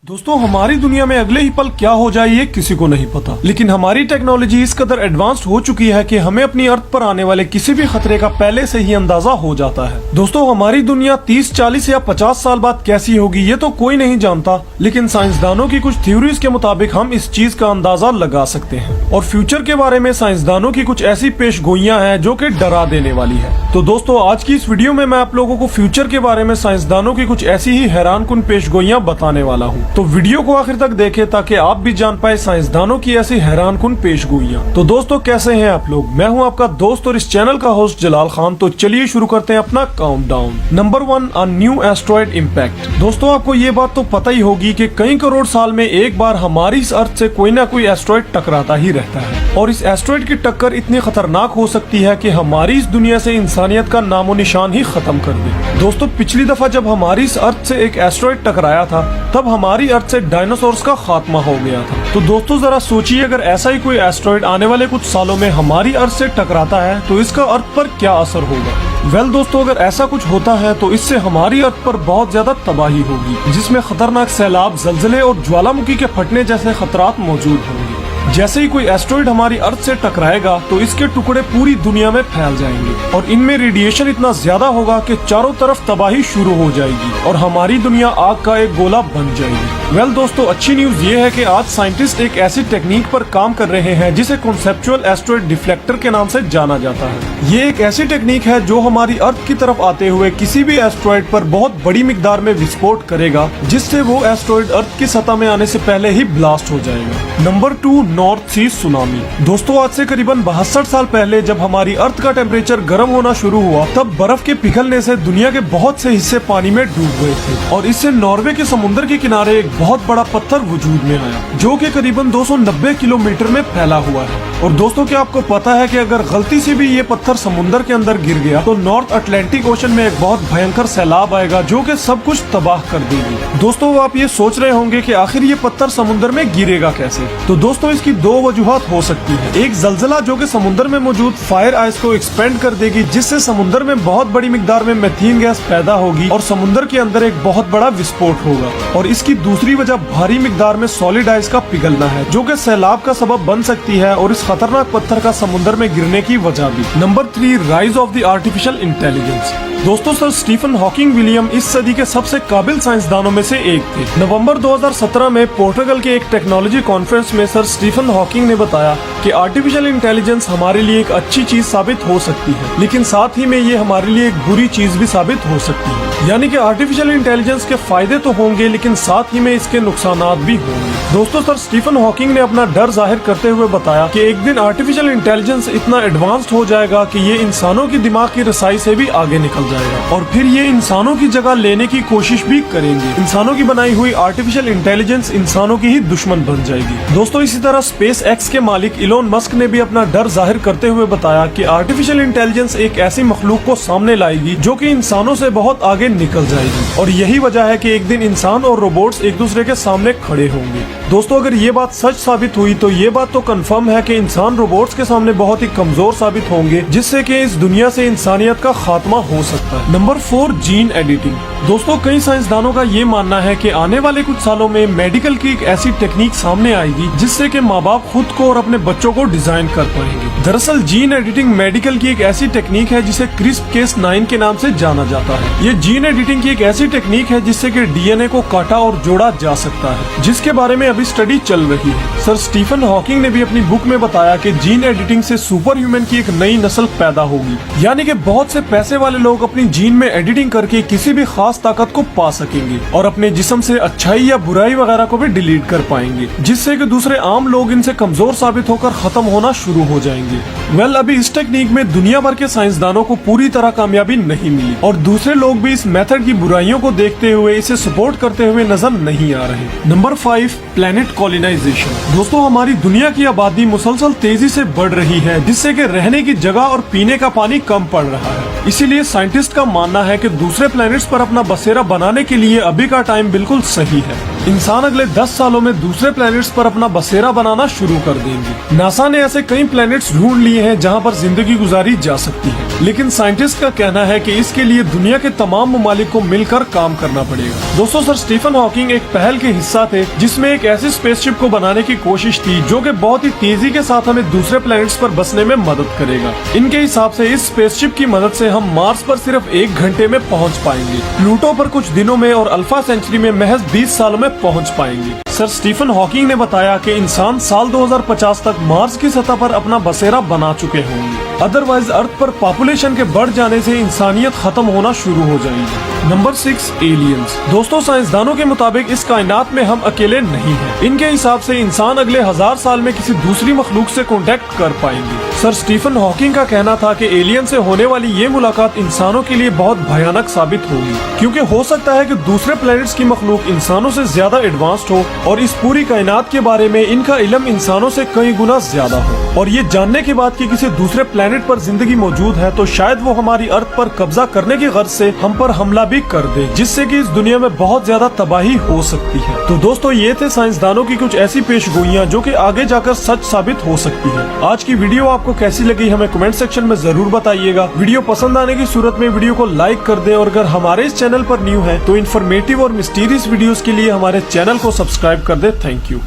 दोस्तों हमारी दुनिया में अगले ही पल क्या हो जाए ये किसी को नहीं पता, लेकिन हमारी टेक्नोलॉजी इस कदर एडवांस्ड हो चुकी है कि हमें अपनी अर्थ पर आने वाले किसी भी खतरे का पहले से ही अंदाजा हो जाता है। दोस्तों हमारी दुनिया 30, 40 या 50 साल बाद कैसी होगी ये तो कोई नहीं जानता, लेकिन साइंसदानों की कुछ थ्योरीज के मुताबिक हम इस चीज का अंदाजा लगा सकते हैं। और फ्यूचर के बारे में साइंसदानों की कुछ ऐसी पेशगोइयां हैं जो कि डरा देने वाली है। तो दोस्तों आज की इस वीडियो में मैं आप लोगों को फ्यूचर के बारे में साइंसदानों की कुछ ऐसी ही हैरानकुन पेशगोइयां बताने वाला हूँ। तो वीडियो को आखिर तक देखें ताकि आप भी जान पाए साइंसदानों की ऐसी हैरानकुन पेशगोइयां। तो दोस्तों कैसे हैं आप लोग, मैं हूं आपका दोस्त और इस चैनल का होस्ट जलाल खान। तो चलिए शुरू करते हैं अपना countdown. Number 1, a new asteroid impact. दोस्तों आपको ये बात तो पता ही होगी कि कई करोड़ साल में एक बार हमारी इस अर्थ से कोई ना कोई एस्ट्रॉयड टकराता ही रहता है, और इस एस्ट्रॉयड की टक्कर इतनी खतरनाक हो सकती है कि हमारी इस दुनिया से इंसानियत का नामो निशान ही खत्म कर दे। दोस्तों पिछली दफा जब हमारी इस अर्थ से एक एस्ट्रॉयड टकराया था तब हमारी अर्थ से डायनासोर्स का खात्मा हो गया था। तो दोस्तों जरा सोचिए अगर ऐसा ही कोई एस्ट्रॉयड आने वाले कुछ सालों में हमारी अर्थ से टकराता है तो इसका अर्थ पर क्या असर होगा। वेल दोस्तों अगर ऐसा कुछ होता है तो इससे हमारी अर्थ पर बहुत ज्यादा तबाही होगी, जिसमें खतरनाक सैलाब, जलजले और ज्वालामुखी के फटने जैसे खतरात मौजूद होंगे। जैसे ही कोई एस्ट्रॉयड हमारी अर्थ से टकराएगा तो इसके टुकड़े पूरी दुनिया में फैल जाएंगे और इनमें रेडिएशन इतना ज्यादा होगा कि चारों तरफ तबाही शुरू हो जाएगी और हमारी दुनिया आग का एक गोला बन जाएगी। वेल दोस्तों अच्छी न्यूज ये है कि आज साइंटिस्ट एक ऐसी टेक्निक पर काम कर रहे हैं जिसे कॉन्सेप्चुअल एस्ट्रॉयड डिफ्लेक्टर के नाम से जाना जाता है। ये एक ऐसी टेक्निक है जो हमारी अर्थ की तरफ आते हुए किसी भी एस्ट्रॉयड पर बहुत बड़ी मिकदार में विस्फोट करेगा, जिससे वो एस्ट्रॉयड अर्थ की सतह में आने से पहले ही ब्लास्ट हो जाएगा। नंबर 2, नॉर्थ सी सुनामी। दोस्तों आज से करीबन 62 साल पहले जब हमारी अर्थ का टेम्परेचर गर्म होना शुरू हुआ तब बर्फ के पिघलने से दुनिया के बहुत से हिस्से पानी में डूब गए थे और इससे नॉर्वे के समुद्र के किनारे एक बहुत बड़ा पत्थर वजूद में आया जो कि करीबन 290 किलोमीटर में फैला हुआ है। और दोस्तों क्या आपको पता है कि अगर गलती से भी ये पत्थर समुद्र के अंदर गिर गया तो नॉर्थ अटलांटिक ओशन में एक बहुत भयंकर सैलाब आएगा जो कि सब कुछ तबाह कर देगी। दोस्तों आप ये सोच रहे होंगे कि आखिर ये पत्थर समुद्र में गिरेगा कैसे। तो दोस्तों इसकी दो वजूहत हो सकती है। एक जलजला जो कि समुद्र में मौजूद फायर आइस को एक्सपेंड कर देगी, जिससे समुद्र में बहुत बड़ी मिकदार में मीथेन गैस पैदा होगी और समुद्र के अंदर एक बहुत बड़ा विस्फोट होगा। और इसकी दूसरी वजह भारी मिकदार में सॉलिड आइस का पिघलना है जो कि सैलाब का सबब बन सकती है और इस खतरनाक पत्थर का समुद्र में गिरने की वजह भी। Number 3, rise of the artificial intelligence. दोस्तों सर स्टीफन हॉकिंग विलियम इस सदी के सबसे काबिल साइंसदानों में से एक थे। नवंबर 2017 में पोर्टुगल के एक टेक्नोलॉजी कॉन्फ्रेंस में सर स्टीफन हॉकिंग ने बताया कि आर्टिफिशियल इंटेलिजेंस हमारे लिए एक अच्छी चीज साबित हो सकती है, लेकिन साथ ही में ये हमारे लिए एक बुरी चीज भी साबित हो सकती है। यानी कि आर्टिफिशियल इंटेलिजेंस के फायदे तो होंगे लेकिन साथ ही में इसके नुकसानात भी होंगे। दोस्तों सर स्टीफन हॉकिंग ने अपना डर जाहिर करते हुए बताया कि एक दिन आर्टिफिशियल इंटेलिजेंस इतना एडवांस्ड हो जाएगा कि ये इंसानों की दिमाग की रसाई से भी आगे निकल जाएगा और फिर ये इंसानों की जगह लेने की कोशिश भी करेंगे। इंसानों की बनाई हुई आर्टिफिशियल इंटेलिजेंस इंसानों की ही दुश्मन बन जाएगी। दोस्तों इसी तरह स्पेस एक्स के मालिक इलोन मस्क ने भी अपना डर जाहिर करते हुए बताया कि आर्टिफिशियल इंटेलिजेंस एक ऐसी मखलूक को सामने लाएगी जो कि इंसानों से बहुत आगे निकल जाएगी और यही वजह है कि एक दिन इंसान और रोबोट्स एक दूसरे के सामने खड़े होंगे। दोस्तों अगर ये बात सच साबित हुई तो ये बात तो कंफर्म है कि इंसान रोबोट्स के सामने बहुत ही कमजोर साबित होंगे, जिससे कि इस दुनिया से इंसानियत का खात्मा हो सकता है। Number 4, gene editing. दोस्तों कई साइंसदानों का ये मानना है कि आने वाले कुछ सालों में मेडिकल की एक ऐसी टेक्निक सामने आएगी जिससे कि माँ बाप खुद को और अपने बच्चों को डिजाइन कर पाएंगे। दरअसल जीन एडिटिंग मेडिकल की एक ऐसी टेक्निक है जिसे CRISPR-Cas9 के नाम से जाना जाता है। ये जीन एडिटिंग की एक ऐसी टेक्निक है जिससे कि डीएनए को काटा और जोड़ा जा सकता है, जिसके बारे में अभी स्टडी चल रही है। सर स्टीफन हॉकिंग ने भी अपनी बुक में बताया कि जीन एडिटिंग से सुपर ह्यूमन की एक नई नस्ल पैदा होगी, यानी कि बहुत से पैसे वाले लोग अपनी जीन में एडिटिंग करके किसी भी खास ताकत को पा सकेंगे और अपने जिस्म से अच्छाई या बुराई वगैरह को भी डिलीट कर पाएंगे, जिससे कि दूसरे आम लोग इनसे कमजोर साबित होकर खत्म होना शुरू हो जाएंगे। वेल अभी इस टेक्निक में दुनिया भर के साइंसदानों को पूरी तरह कामयाबी नहीं मिली और दूसरे लोग भी इस मेथड की बुराइयों को देखते हुए इसे सपोर्ट करते हुए नजर नहीं आ रहे। Number 5, planet colonisation. दोस्तों हमारी दुनिया की आबादी मुसलसल तेजी से बढ़ रही है, जिससे कि रहने की जगह और पीने का पानी कम पड़ रहा है। इसीलिए साइंटिस्ट का मानना है कि दूसरे प्लैनेट्स पर अपना बसेरा बनाने के लिए अभी का टाइम बिल्कुल सही है। इंसान अगले 10 सालों में दूसरे प्लैनेट्स पर अपना बसेरा बनाना शुरू कर देंगे। नासा ने ऐसे कई प्लैनेट्स ढूंढ लिए हैं जहां पर जिंदगी गुजारी जा सकती है, लेकिन साइंटिस्ट का कहना है कि इसके लिए दुनिया के तमाम ममालिक को मिलकर काम करना पड़ेगा। दोस्तों, सर स्टीफन हॉकिंग एक पहल के हिस्सा थे जिसमें एक ऐसी स्पेसशिप को बनाने की कोशिश थी जो कि बहुत ही तेजी के साथ हमें दूसरे प्लैनेट्स पर बसने में मदद करेगा। इनके हिसाब से इस स्पेसशिप की मदद से हम मार्स पर सिर्फ 1 घंटे में पहुंच पाएंगे, प्लूटो पर कुछ दिनों में और अल्फा सेंचुरी में महज 20 सालों में पहुंच पाएंगे। सर स्टीफन हॉकिंग ने बताया कि इंसान साल 2050 तक मार्स की सतह पर अपना बसेरा बना चुके होंगे, अदरवाइज अर्थ पर पॉपुलेशन के बढ़ जाने से इंसानियत खत्म होना शुरू हो जाएगी। Number 6, aliens. दोस्तों, साइंसदानों के मुताबिक इस कायनात में हम अकेले नहीं हैं। इनके हिसाब से इंसान अगले 1000 साल में किसी दूसरी मखलूक से कांटेक्ट कर पाएंगे। सर स्टीफन हॉकिंग का कहना था कि एलियन से होने वाली ये मुलाकात इंसानों के लिए बहुत भयानक साबित होगी, क्योंकि हो सकता है कि दूसरे प्लैनेट्स की मखलूक इंसानों से ज्यादा एडवांस्ड हो और इस पूरी कायनात के बारे में इनका इल्म इंसानों से कई गुना ज्यादा हो। और ये जानने के बाद कि किसी दूसरे प्लैनेट पर जिंदगी मौजूद है तो शायद वो हमारी अर्थ पर कब्जा करने की गर्ज से हम पर हमला भी कर दे, जिससे कि इस दुनिया में बहुत ज्यादा तबाही हो सकती है। तो दोस्तों, ये थे साइंसदानों की कुछ ऐसी पेशगोइयां जो कि आगे जाकर सच साबित हो सकती है। आज की वीडियो आपको कैसी लगी हमें कमेंट सेक्शन में जरूर बताइएगा। वीडियो पसंद आने की सूरत में वीडियो को लाइक कर दे और अगर हमारे इस चैनल पर न्यू है तो इन्फॉर्मेटिव और मिस्टीरियस वीडियोस के लिए हमारे चैनल को सब्सक्राइब कर दे। Thank you.